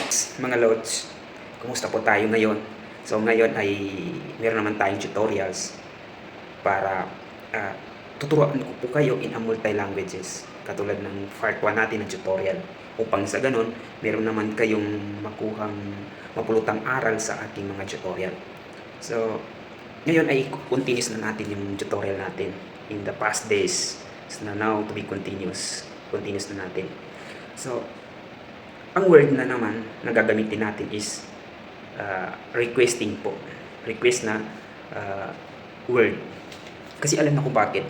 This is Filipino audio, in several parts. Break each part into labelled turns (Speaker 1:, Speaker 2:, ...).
Speaker 1: Mga lods, kumusta po tayo ngayon? So ngayon ay meron naman tayong tutorials para tuturuan ko po kayo in a multi-languages katulad ng part 1 natin ng tutorial upang sa ganun, meron naman kayong makuhang mapulutang aral sa ating mga tutorial. So ngayon ay continuous na natin yung tutorial natin in the past days. So now to be continuous na natin. So ang word na naman na gagamitin natin is requesting po. Request na word. Kasi alam na kung bakit.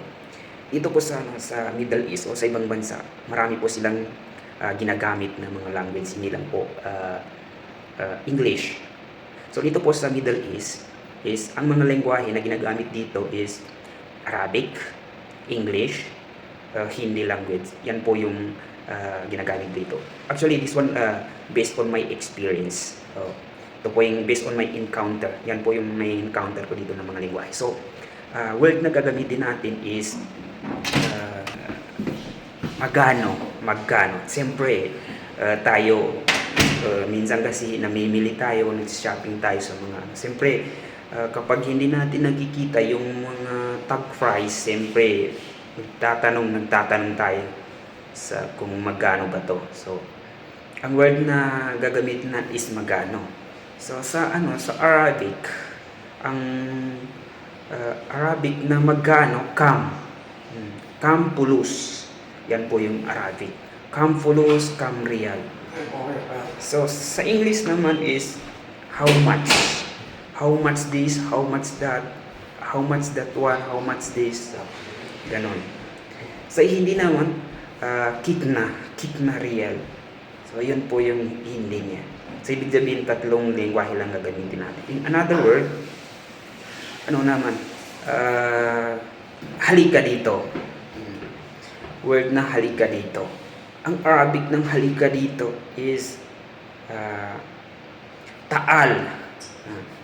Speaker 1: Dito po sa Middle East o sa ibang bansa, marami po silang ginagamit na mga language, hindi lang po English. So dito po sa Middle East, is ang mga lengguwahe na ginagamit dito is Arabic, English, Hindi language. Yan po yung ginagamit dito. Actually, this one based on my experience. Ito po yung based on my encounter. Yan po yung may encounter ko dito ng mga lingwahe. So, word na gagamitin natin is magano. Siyempre, tayo, minsan kasi namimili tayo, nag-shopping tayo sa mga, siyempre, kapag hindi natin nakikita yung mga tag price, siyempre, nagtatanong tayo sa kung magkano ba to. So, ang word na gagamitin natin is magano. So, sa Arabic, ang Arabic na magano, kam pulus. Yan po yung Arabic. Kam pulus, kam riyal. So, sa English naman is how much. How much this, how much that, how much that one, how much this. Ganon. Sa Hindi naman, kitna riyal. So, yun po yung Hindi niya. So, ibig sabihin, tatlong lengguwahe lang gagamitin natin. In another word, halika dito. Word na halika dito. Ang Arabic ng halika dito is ta'al.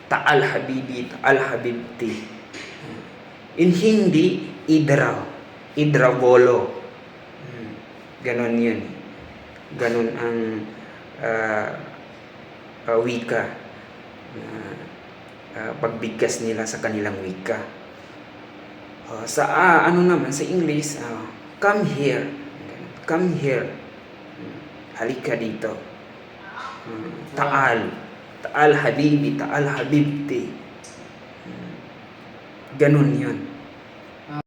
Speaker 1: Ta'al habibi, ta'al habibti. In Hindi, idra bolo. Ganon yun. Ganon ang wika. Pagbigkas nila sa kanilang wika. Sa English, come here. Come here. Halika dito. Ta'al. Ta'al habibi, ta'al habibti. Ganon yun.